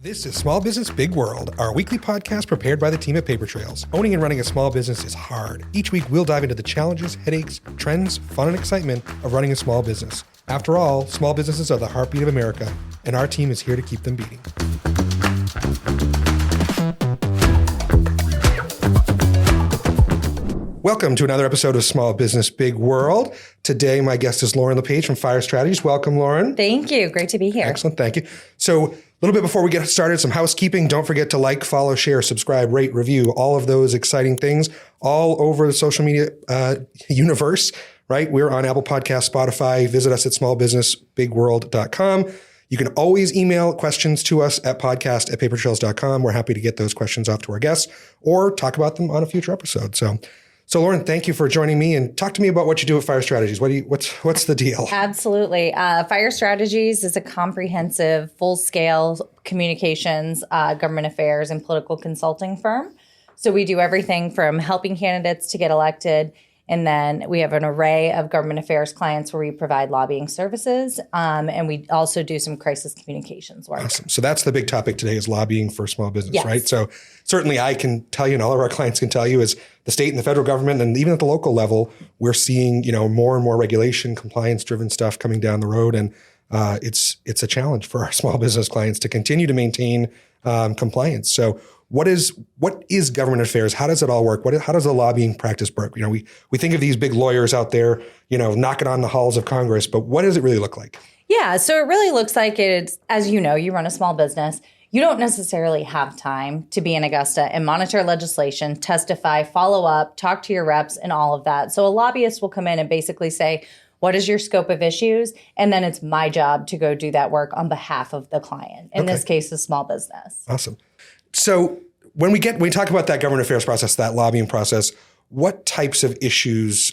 This is Small Business Big World, our weekly podcast prepared by the team at Paper Trails. Owning and running a small business is hard. Each week, we'll dive into the challenges, headaches, trends, fun, and excitement of running a small business. After all, small businesses are the heartbeat of America, and our team is here to keep them beating. Welcome to another episode of Small Business Big World. Today, my guest is Lauren LePage from Fire Strategies. Welcome, Lauren. Thank you. Great to be here. Excellent. Thank you. So a little bit before we get started, some housekeeping. Don't forget to like, follow, share, subscribe, rate, review, all of those exciting things all over the social media universe, right? We're on Apple Podcasts, Spotify. Visit us at smallbusinessbigworld.com. You can always email questions to us at podcast@papertrails.com. We're happy to get those questions off to our guests or talk about them on a future episode. So Lauren, thank you for joining me, and talk to me about what you do at Fire Strategies. What's the deal? Absolutely. Fire Strategies is a comprehensive, full-scale communications, government affairs, and political consulting firm. So we do everything from helping candidates to get elected, and then we have an array of government affairs clients where we provide lobbying services, and we also do some crisis communications work. Awesome. So that's the big topic today, is lobbying for small business, Yes. right? So certainly I can tell you, and all of our clients can tell you, is the state and the federal government, and even at the local level, we're seeing, more and more regulation, compliance-driven stuff coming down the road, and it's a challenge for our small business clients to continue to maintain compliance. So what is government affairs? How does it all work? How does the lobbying practice work? We think of these big lawyers out there, knocking on the halls of Congress, but what does it really look like? Yeah, so it really looks like it's, as you know, you run a small business. You don't necessarily have time to be in Augusta and monitor legislation, testify, follow up, talk to your reps, and all of that. So a lobbyist will come in and basically say, what is your scope of issues? And then it's my job to go do that work on behalf of the client. In this case, a small business. Awesome. So when we talk about that government affairs process, that lobbying process, what types of issues,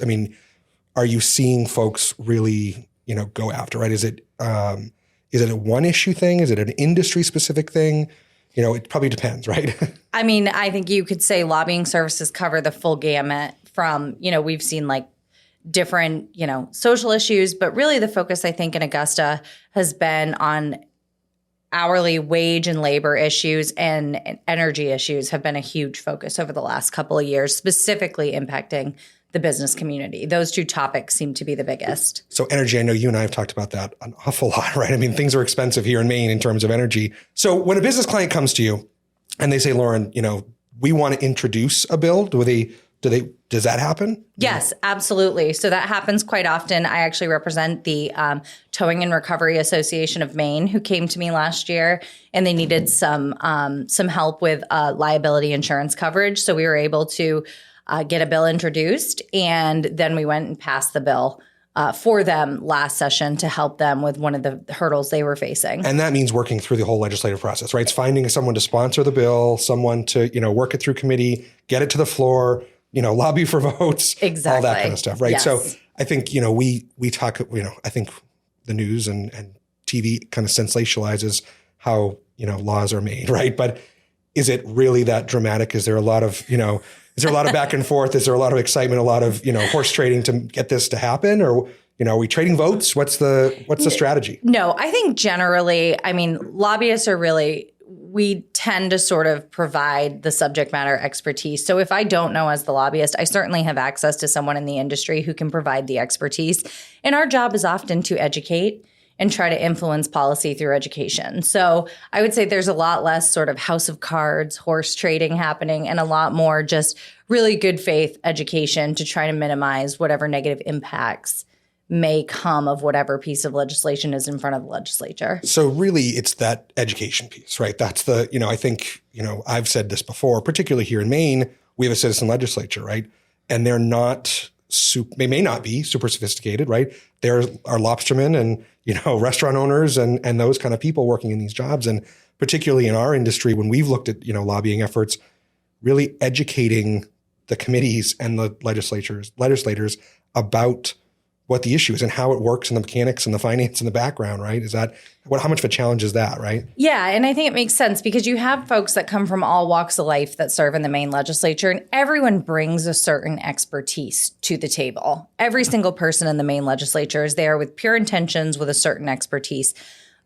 are you seeing folks really, go after, right? Is it a one issue thing? Is it an industry specific thing? It probably depends, right? I think you could say lobbying services cover the full gamut from, we've seen like different, social issues, but really the focus, I think, in Augusta has been on hourly wage and labor issues, and energy issues have been a huge focus over the last couple of years, specifically impacting the business community. Those two topics seem to be the biggest. So energy, I know you and I have talked about that an awful lot, right? Things are expensive here in Maine in terms of energy. So when a business client comes to you and they say, Lauren, we want to introduce a bill, does that happen? Yes, absolutely. So that happens quite often. I actually represent the Towing and Recovery Association of Maine, who came to me last year, and they needed some help with liability insurance coverage. So we were able to get a bill introduced, and then we went and passed the bill for them last session to help them with one of the hurdles they were facing. And that means working through the whole legislative process, right? It's finding someone to sponsor the bill, someone to, work it through committee, get it to the floor, lobby for votes, exactly. all that kind of stuff, right? Yes. So I think, we talk, I think the news and TV kind of sensationalizes how, laws are made, right? But is it really that dramatic? Is there a lot of, is there a lot of back and forth? Is there a lot of excitement, a lot of, horse trading to get this to happen? Or, are we trading votes? What's the strategy? No, I think generally, lobbyists are really, we tend to sort of provide the subject matter expertise. So if I don't know as the lobbyist, I certainly have access to someone in the industry who can provide the expertise. And our job is often to educate and try to influence policy through education. So I would say there's a lot less sort of house of cards, horse trading happening, and a lot more just really good faith education to try to minimize whatever negative impacts may come of whatever piece of legislation is in front of the legislature. So really it's that education piece, right? That's the, I think, I've said this before, particularly here in Maine, we have a citizen legislature, right? And they're not, they may not be super sophisticated, right? There are lobstermen and, restaurant owners and those kind of people working in these jobs. And particularly in our industry, when we've looked at, lobbying efforts, really educating the committees and the legislators about what the issue is and how it works and the mechanics and the finance in the background, right? How much of a challenge is that, right? Yeah, and I think it makes sense because you have folks that come from all walks of life that serve in the Maine legislature, and everyone brings a certain expertise to the table. Every single person in the Maine legislature is there with pure intentions, with a certain expertise.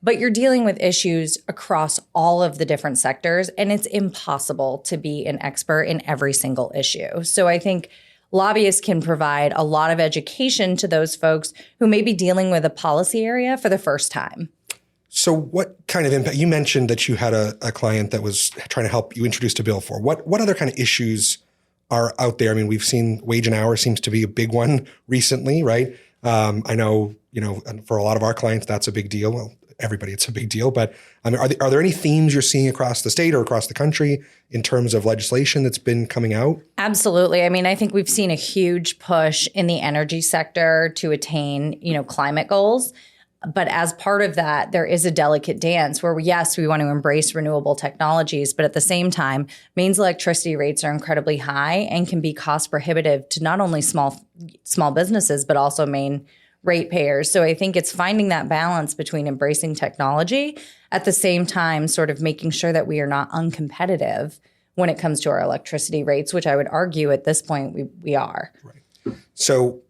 but you're dealing with issues across all of the different sectors, and it's impossible to be an expert in every single issue. So I think lobbyists can provide a lot of education to those folks who may be dealing with a policy area for the first time. So what kind of impact, you mentioned that you had a client that was trying to help you introduce a bill for. What other kind of issues are out there? I mean, we've seen wage and hour seems to be a big one recently, right? I know, for a lot of our clients, that's a big deal. Well, everybody, it's a big deal. But I mean, are there any themes you're seeing across the state or across the country in terms of legislation that's been coming out? Absolutely. I mean, I think we've seen a huge push in the energy sector to attain, climate goals. But as part of that, there is a delicate dance where, yes, we want to embrace renewable technologies, but at the same time, Maine's electricity rates are incredibly high and can be cost prohibitive to not only small businesses, but also Maine ratepayers. So I think it's finding that balance between embracing technology at the same time, sort of making sure that we are not uncompetitive when it comes to our electricity rates, which I would argue at this point we are. Right. So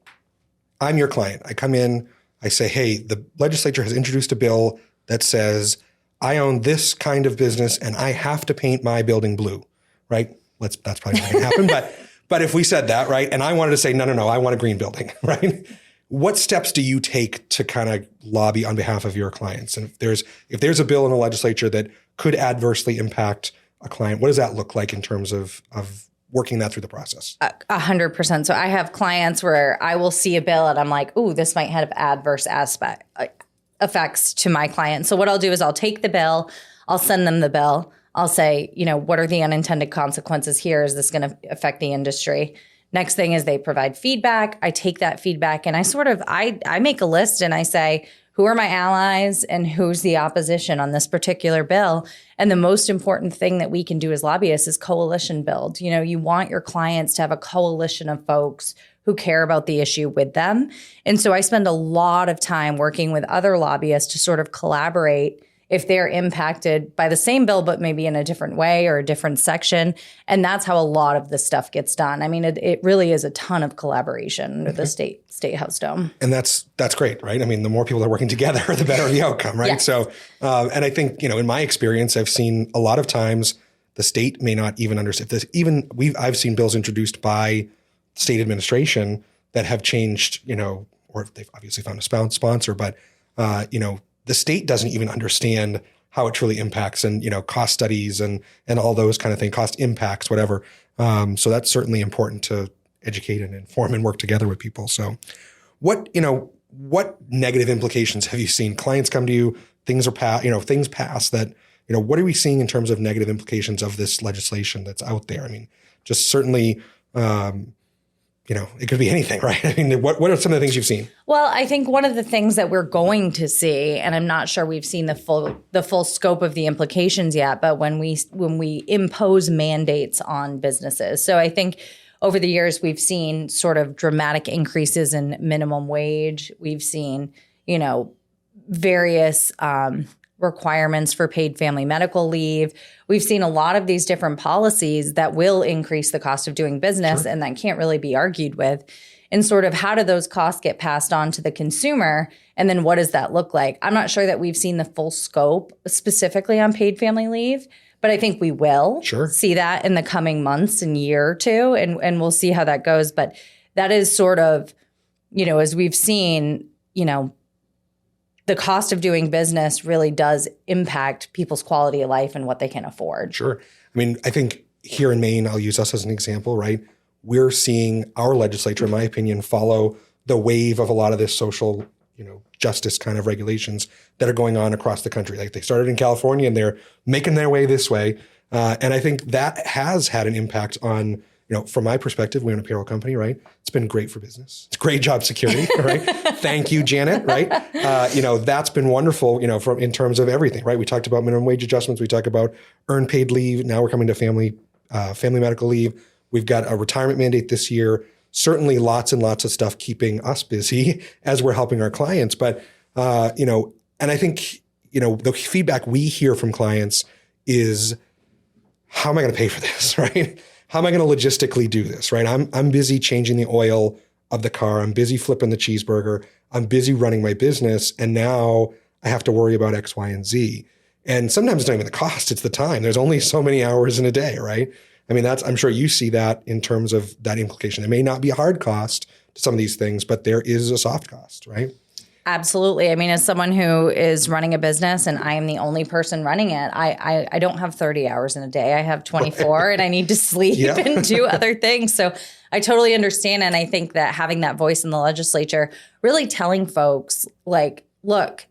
I'm your client. I come in. I say, hey, the legislature has introduced a bill that says I own this kind of business and I have to paint my building blue, right? That's probably not going to happen. But if we said that, right, and I wanted to say, no, I want a green building, right? What steps do you take to kind of lobby on behalf of your clients? And if there's a bill in the legislature that could adversely impact a client, what does that look like in terms of working that through the process? 100%. So I have clients where I will see a bill and I'm like, ooh, this might have adverse effects to my client. So what I'll do is I'll take the bill, I'll send them the bill. I'll say, what are the unintended consequences here? Is this going to affect the industry? Next thing is they provide feedback. I take that feedback and I make a list and I say, who are my allies and who's the opposition on this particular bill? And the most important thing that we can do as lobbyists is coalition build. You want your clients to have a coalition of folks who care about the issue with them. And so I spend a lot of time working with other lobbyists to sort of collaborate if they're impacted by the same bill, but maybe in a different way or a different section. And that's how a lot of this stuff gets done. I mean, it really is a ton of collaboration under the state house dome. And that's great, right? I mean, the more people that are working together, the better the outcome, right? Yes. So, and I think, in my experience, I've seen a lot of times the state may not even understand this. I've seen bills introduced by state administration that have changed, or they've obviously found a sponsor, but, the state doesn't even understand how it truly impacts and, cost studies and all those kind of things, cost impacts, whatever. So that's certainly important to educate and inform and work together with people. So what negative implications have you seen? Clients come to you, things pass that, what are we seeing in terms of negative implications of this legislation that's out there? I mean, just certainly, it could be anything, right? I mean, what are some of the things you've seen? Well, I think one of the things that we're going to see, and I'm not sure we've seen the full scope of the implications yet, but when we impose mandates on businesses. So I think over the years, we've seen sort of dramatic increases in minimum wage. We've seen, various requirements for paid family medical leave. We've seen a lot of these different policies that will increase the cost of doing business, and that can't really be argued with. And sort of how do those costs get passed on to the consumer? And then what does that look like? I'm not sure that we've seen the full scope specifically on paid family leave, but I think we will see that in the coming months and year or two, and we'll see how that goes. But that is sort of, as we've seen, the cost of doing business really does impact people's quality of life and what they can afford. Sure. I mean, I think here in Maine, I'll use us as an example, right? We're seeing our legislature, in my opinion, follow the wave of a lot of this social, justice kind of regulations that are going on across the country. Like they started in California and they're making their way this way. And I think that has had an impact on, from my perspective, we own a payroll company, right? It's been great for business. It's great job security, right? Thank you, Janet, right? That's been wonderful, in terms of everything, right? We talked about minimum wage adjustments. We talked about earned paid leave. Now we're coming to family medical leave. We've got a retirement mandate this year. Certainly lots and lots of stuff keeping us busy as we're helping our clients. But, and I think, the feedback we hear from clients is, how am I going to pay for this, right? How am I going to logistically do this, right? I'm busy changing the oil of the car. I'm busy flipping the cheeseburger. I'm busy running my business. And now I have to worry about X, Y, and Z. And sometimes it's not even the cost, it's the time. There's only so many hours in a day, right? I mean, I'm sure you see that in terms of that implication. There may not be a hard cost to some of these things, but there is a soft cost, right? Absolutely. I mean, as someone who is running a business and I am the only person running it, I don't have 30 hours in a day. I have 24 and I need to sleep and do other things. So I totally understand. And I think that having that voice in the legislature, really telling folks like, look,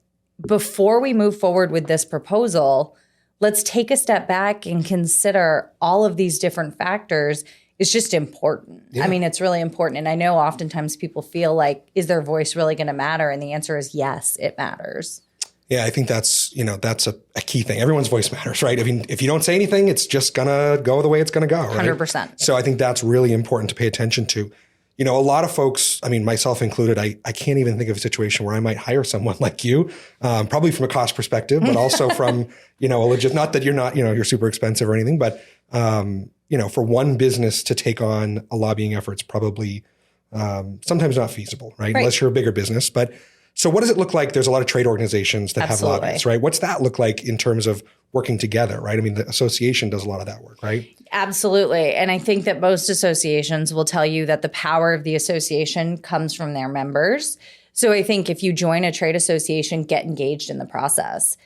before we move forward with this proposal, let's take a step back and consider all of these different factors. It's just important. Yeah. I mean, it's really important. And I know oftentimes people feel like, is their voice really going to matter? And the answer is yes, it matters. Yeah, I think that's a key thing. Everyone's voice matters, right? I mean, if you don't say anything, it's just going to go the way it's going to go, right? 100%. So I think that's really important to pay attention to. A lot of folks, I mean, myself included, I can't even think of a situation where I might hire someone like you, probably from a cost perspective, but also from, a legit, not that you're not, you're super expensive or anything, but, for one business to take on a lobbying effort's probably sometimes not feasible, right? Unless you're a bigger business. But so what does it look like? There's a lot of trade organizations that have lobbyists, right? What's that look like in terms of working together, right? I mean, the association does a lot of that work, right? Absolutely. And I think that most associations will tell you that the power of the association comes from their members. So I think if you join a trade association, get engaged in the process.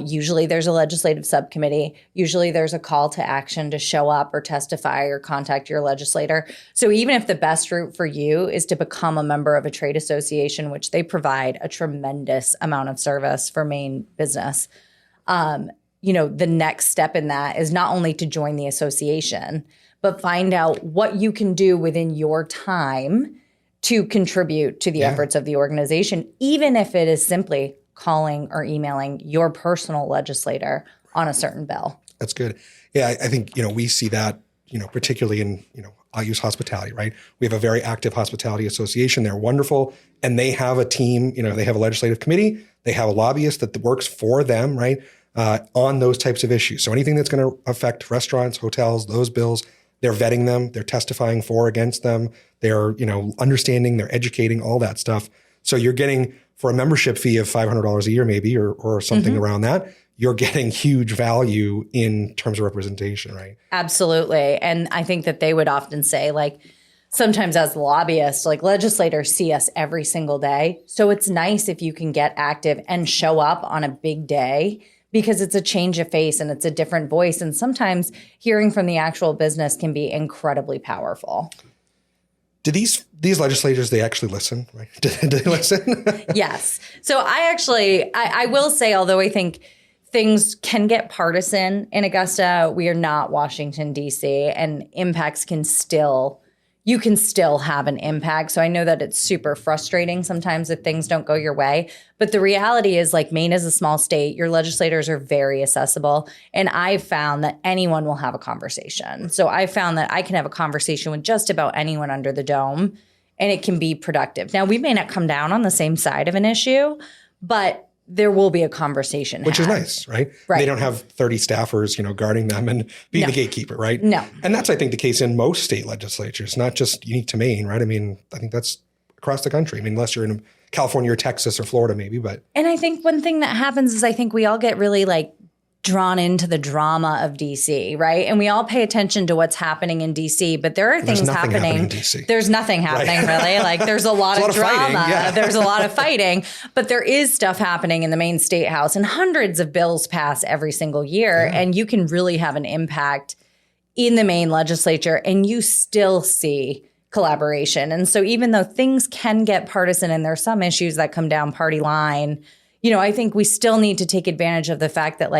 Usually there's a legislative subcommittee. Usually there's a call to action to show up or testify or contact your legislator. So even if the best route for you is to become a member of a trade association, which they provide a tremendous amount of service for Maine business, the next step in that is not only to join the association, but find out what you can do within your time to contribute to the efforts of the organization, even if it is simply calling or emailing your personal legislator on a certain bill. That's good. Yeah, I think, we see that, particularly in, I'll use hospitality, right? We have a very active hospitality association. They're wonderful. And they have a team, they have a legislative committee. They have a lobbyist that works for them, right? On those types of issues. So anything that's going to affect restaurants, hotels, those bills, they're vetting them. They're testifying for, against them. They're, understanding, they're educating, all that stuff. So you're getting, for a membership fee of $500 a year maybe, or something around that, you're getting huge value in terms of representation, right? Absolutely. And I think that they would often say, like, sometimes as lobbyists, like legislators see us every single day. So it's nice if you can get active and show up on a big day, because it's a change of face and it's a different voice. And sometimes hearing from the actual business can be incredibly powerful. Do these legislators, they actually listen, right? Do they listen? Yes. So I will say, although I think things can get partisan in Augusta, we are not Washington, D.C., and you can still have an impact. So I know that it's super frustrating sometimes if things don't go your way. But the reality is, like, Maine is a small state. Your legislators are very accessible. And I've found that anyone will have a conversation. So I found that I can have a conversation with just about anyone under the dome, and it can be productive. Now, we may not come down on the same side of an issue, but there will be a conversation Which had. is nice, right? They don't have 30 staffers, guarding them and being the gatekeeper, right? No. And that's, I think, the case in most state legislatures, not just unique to Maine, right? I mean, I think that's across the country. I mean, unless you're in California or Texas or Florida maybe, but. And I think one thing that happens is I think we all get really, drawn into the drama of DC, right? And we all pay attention to what's happening in DC, but there are things happening in DC. There's nothing happening, really. There's a lot of drama. There's a lot of fighting, but there is stuff happening in the Maine State House, and hundreds of bills pass every single year. And you can really have an impact in the Maine legislature, and you still see collaboration. And so even though things can get partisan and there's some issues that come down party line, I think we still need to take advantage of the fact that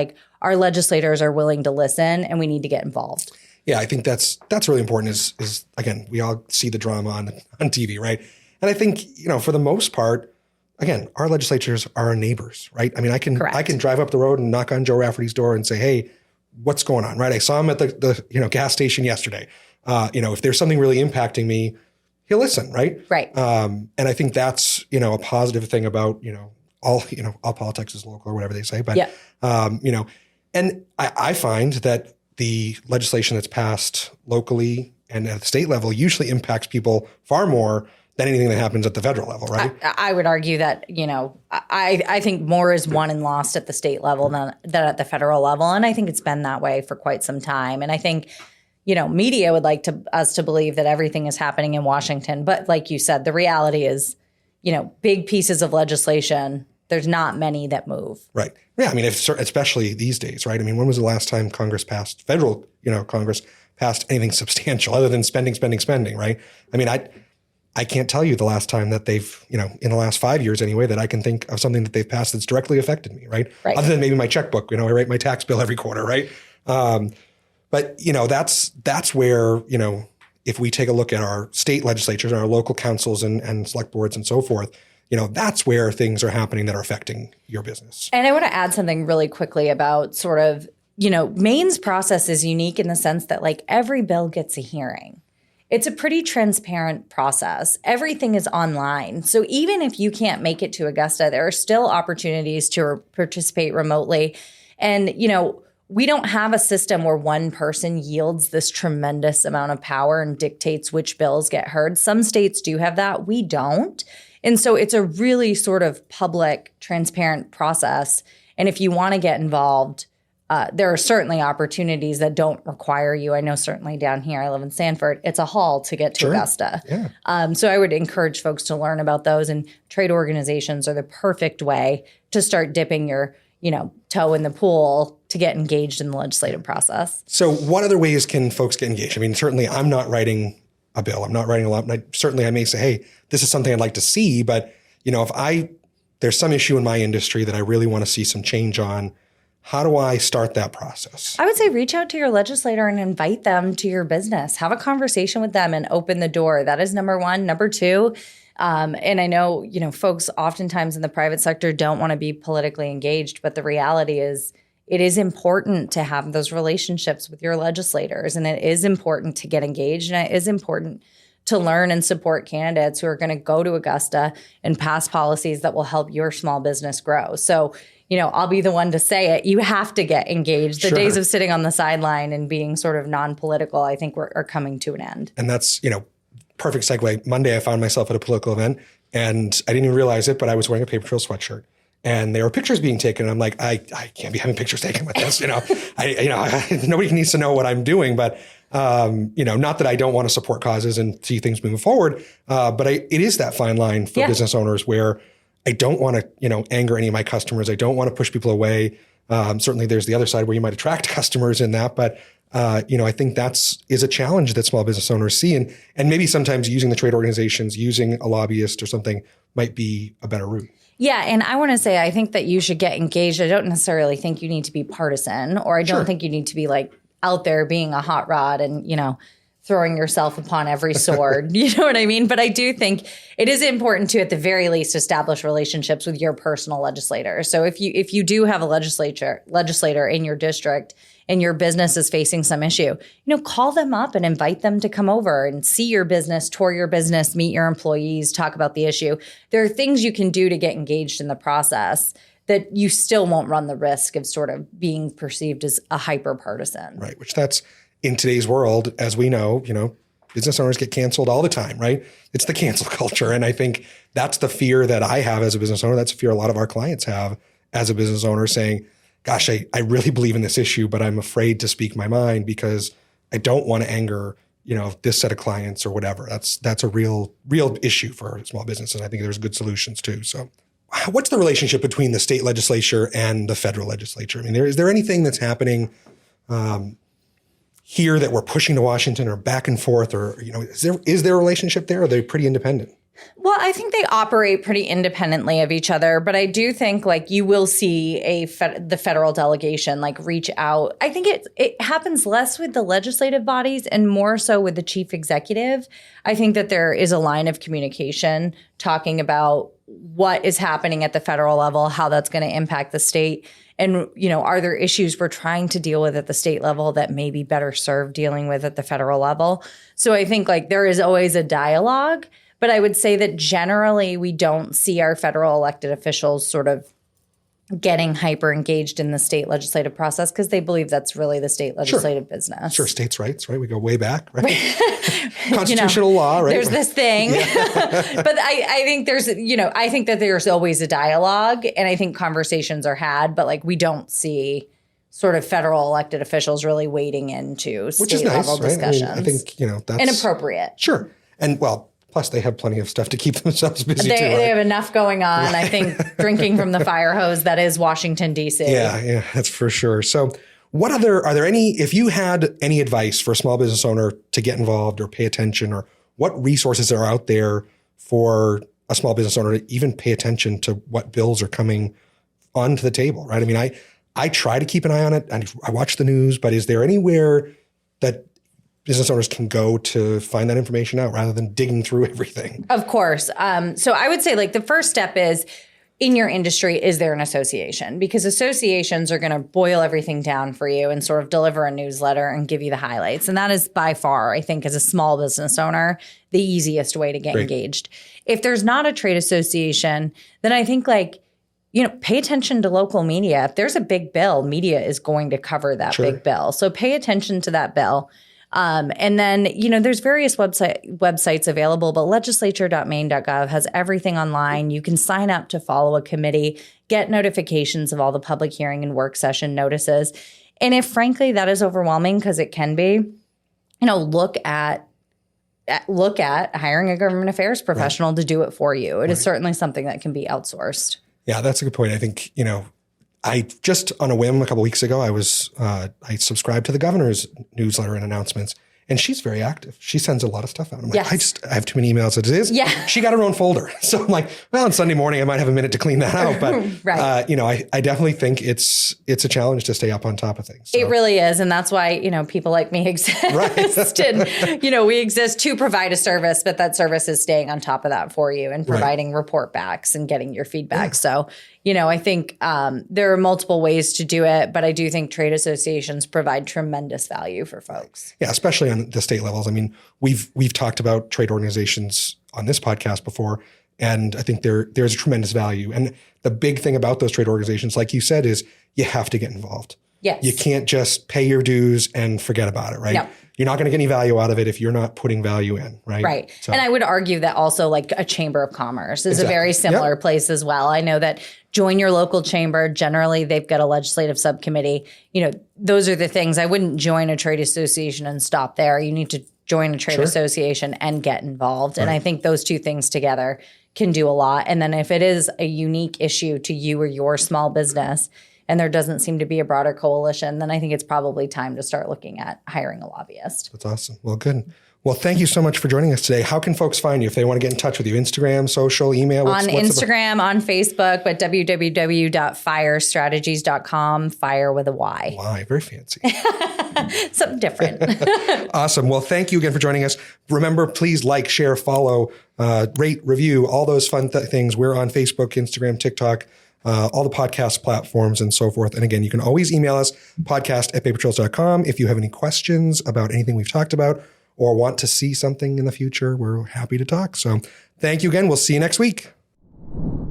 our legislators are willing to listen, and we need to get involved. Yeah, I think that's really important is again, we all see the drama on TV, right? And I think, for the most part, again, our legislators are our neighbors, right? I mean, I can drive up the road and knock on Joe Rafferty's door and say, hey, what's going on, right? I saw him at the gas station yesterday. If there's something really impacting me, he'll listen, right? Right. And I think that's, a positive thing about, all politics is local or whatever they say. But, and I find that the legislation that's passed locally and at the state level usually impacts people far more than anything that happens at the federal level, right? I would argue that, I think more is won and lost at the state level than at the federal level. And I think it's been that way for quite some time. And I think, media would like us to believe that everything is happening in Washington. But like you said, the reality is, big pieces of legislation, there's not many that move. Right. Yeah. I mean, especially these days, right? I mean, when was the last time Congress passed anything substantial other than spending, right? I mean, I can't tell you the last time that they've, in the last 5 years anyway, that I can think of something that they've passed that's directly affected me, right? Other than maybe my checkbook, I write my tax bill every quarter, right? But, that's where, if we take a look at our state legislatures and our local councils and select boards and so forth, that's where things are happening that are affecting your business. And I want to add something really quickly about sort of, Maine's process is unique in the sense that like every bill gets a hearing. It's a pretty transparent process. Everything is online. So even if you can't make it to Augusta, there are still opportunities to participate remotely. And, we don't have a system where one person yields this tremendous amount of power and dictates which bills get heard. Some states do have that. We don't. And so it's a really sort of public, transparent process. And if you want to get involved, there are certainly opportunities that don't require you. I know certainly down here, I live in Sanford, it's a haul to get to Augusta. Yeah. So I would encourage folks to learn about those, and trade organizations are the perfect way to start dipping your toe in the pool to get engaged in the legislative process. So what other ways can folks get engaged? I mean, certainly I'm not writing a bill. I'm not writing a law. Certainly I may say, hey, this is something I'd like to see, but if there's some issue in my industry that I really want to see some change on, how do I start that process? I would say reach out to your legislator and invite them to your business. Have a conversation with them and open the door. That is number one. Number two, and I know, folks oftentimes in the private sector don't want to be politically engaged, but the reality is it is important to have those relationships with your legislators, and it is important to get engaged, and it is important to learn and support candidates who are going to go to Augusta and pass policies that will help your small business grow. So, I'll be the one to say it. You have to get engaged. The days of sitting on the sideline and being sort of non-political, I think are coming to an end. And that's, perfect segue. Monday, I found myself at a political event, and I didn't even realize it, but I was wearing a paper trail sweatshirt, and there were pictures being taken. And I'm like, I can't be having pictures taken with this. Nobody needs to know what I'm doing, but not that I don't want to support causes and see things moving forward, but it is that fine line for business owners where I don't want to, anger any of my customers. I don't want to push people away. Certainly, there's the other side where you might attract customers in that, but I think is a challenge that small business owners see. And maybe sometimes using the trade organizations, using a lobbyist or something might be a better route. Yeah. And I want to say, I think that you should get engaged. I don't necessarily think you need to be partisan, or I don't think you need to be like out there being a hot rod and, throwing yourself upon every sword. You know what I mean? But I do think it is important to, at the very least, establish relationships with your personal legislator. So if you do have a legislator in your district and your business is facing some issue, call them up and invite them to come over and see your business, tour your business, meet your employees, talk about the issue. There are things you can do to get engaged in the process that you still won't run the risk of sort of being perceived as a hyper partisan. Right, which that's in today's world, as we know, business owners get canceled all the time, right? It's the cancel culture. And I think that's the fear that I have as a business owner. That's a fear a lot of our clients have as a business owner, saying, gosh, I really believe in this issue, but I'm afraid to speak my mind because I don't want to anger, this set of clients or whatever. That's a real issue for small businesses. I think there's good solutions too. So what's the relationship between the state legislature and the federal legislature? I mean, is there anything that's happening here that we're pushing to Washington or back and forth, or, is there a relationship there? Or are they pretty independent? Well, I think they operate pretty independently of each other, but I do think you will see the federal delegation reach out. I think it happens less with the legislative bodies and more so with the chief executive. I think that there is a line of communication talking about what is happening at the federal level, how that's going to impact the state. And, are there issues we're trying to deal with at the state level that may be better served dealing with at the federal level? So I think there is always a dialogue, but I would say that generally we don't see our federal elected officials sort of getting hyper engaged in the state legislative process because they believe that's really the state legislative business. Sure, states' rights, right? We go way back, right? Constitutional law, right? There's this thing. But I think I think that there's always a dialogue, and I think conversations are had, but like we don't see sort of federal elected officials really wading into state level discussions. I think, that's inappropriate. Sure. And plus they have plenty of stuff to keep themselves busy too. They have enough going on. Right. I think drinking from the fire hose that is Washington, D.C. Yeah, that's for sure. So are there any, if you had any advice for a small business owner to get involved or pay attention, or what resources are out there for a small business owner to even pay attention to what bills are coming onto the table, right? I mean, I try to keep an eye on it and I watch the news, but is there anywhere that business owners can go to find that information out rather than digging through everything? Of course. So I would say like the first step is, in your industry, is there an association? Because associations are going to boil everything down for you and sort of deliver a newsletter and give you the highlights. And that is by far, I think, as a small business owner, the easiest way to get engaged. If there's not a trade association, then I think pay attention to local media. If there's a big bill, media is going to cover that big bill. So pay attention to that bill. And then, there's various websites available, but legislature.maine.gov has everything online. You can sign up to follow a committee, get notifications of all the public hearing and work session notices. And if frankly that is overwhelming, because it can be, look at hiring a government affairs professional to do it for you. It is certainly something that can be outsourced. Yeah, that's a good point. I think, I just on a whim a couple of weeks ago, I subscribed to the governor's newsletter and announcements, and she's very active. She sends a lot of stuff out. I'm like, I have too many emails as it is. Yeah. She got her own folder. So I'm like, well, on Sunday morning, I might have a minute to clean that out. But, I definitely think it's a challenge to stay up on top of things. So. It really is. And that's why, people like me exist. Right. And, we exist to provide a service, but that service is staying on top of that for you and providing report backs and getting your feedback. Yeah. So, I think there are multiple ways to do it, but I do think trade associations provide tremendous value for folks. Yeah, especially on the state levels. I mean, we've talked about trade organizations on this podcast before, and I think there's a tremendous value. And the big thing about those trade organizations, like you said, is you have to get involved. Yes. You can't just pay your dues and forget about it, right? No. You're not going to get any value out of it if you're not putting value in, right? Right. So. And I would argue that also like a chamber of commerce is a very similar place as well. I know that join your local chamber. Generally, they've got a legislative subcommittee. Those are the things. I wouldn't join a trade association and stop there. You need to join a trade association and get involved. And I think those two things together can do a lot. And then if it is a unique issue to you or your small business, and there doesn't seem to be a broader coalition, then I think it's probably time to start looking at hiring a lobbyist. That's awesome. Well, good. Well, thank you so much for joining us today. How can folks find you if they want to get in touch with you? Instagram, social, email? On Instagram, on Facebook, but www.firestrategies.com, fire with a Y. Y, very fancy. Something different. Awesome. Well, thank you again for joining us. Remember, please like, share, follow, rate, review, all those fun things. We're on Facebook, Instagram, TikTok, all the podcast platforms and so forth. And again, you can always email us, podcast@papertrails.com. If you have any questions about anything we've talked about or want to see something in the future, we're happy to talk. So thank you again. We'll see you next week.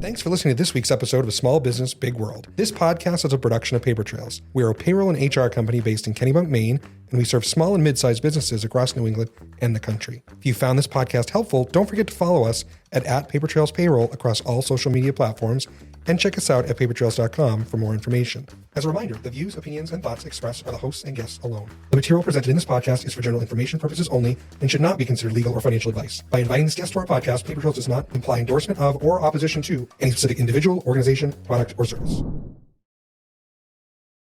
Thanks for listening to this week's episode of Small Business, Big World. This podcast is a production of Paper Trails. We are a payroll and HR company based in Kennebunk, Maine, and we serve small and mid-sized businesses across New England and the country. If you found this podcast helpful, don't forget to follow us at Paper Trails Payroll across all social media platforms, and check us out at papertrails.com for more information. As a reminder, the views, opinions, and thoughts expressed are the hosts and guests alone. The material presented in this podcast is for general information purposes only and should not be considered legal or financial advice. By inviting this guest to our podcast, Paper Trails does not imply endorsement of or opposition to any specific individual, organization, product, or service.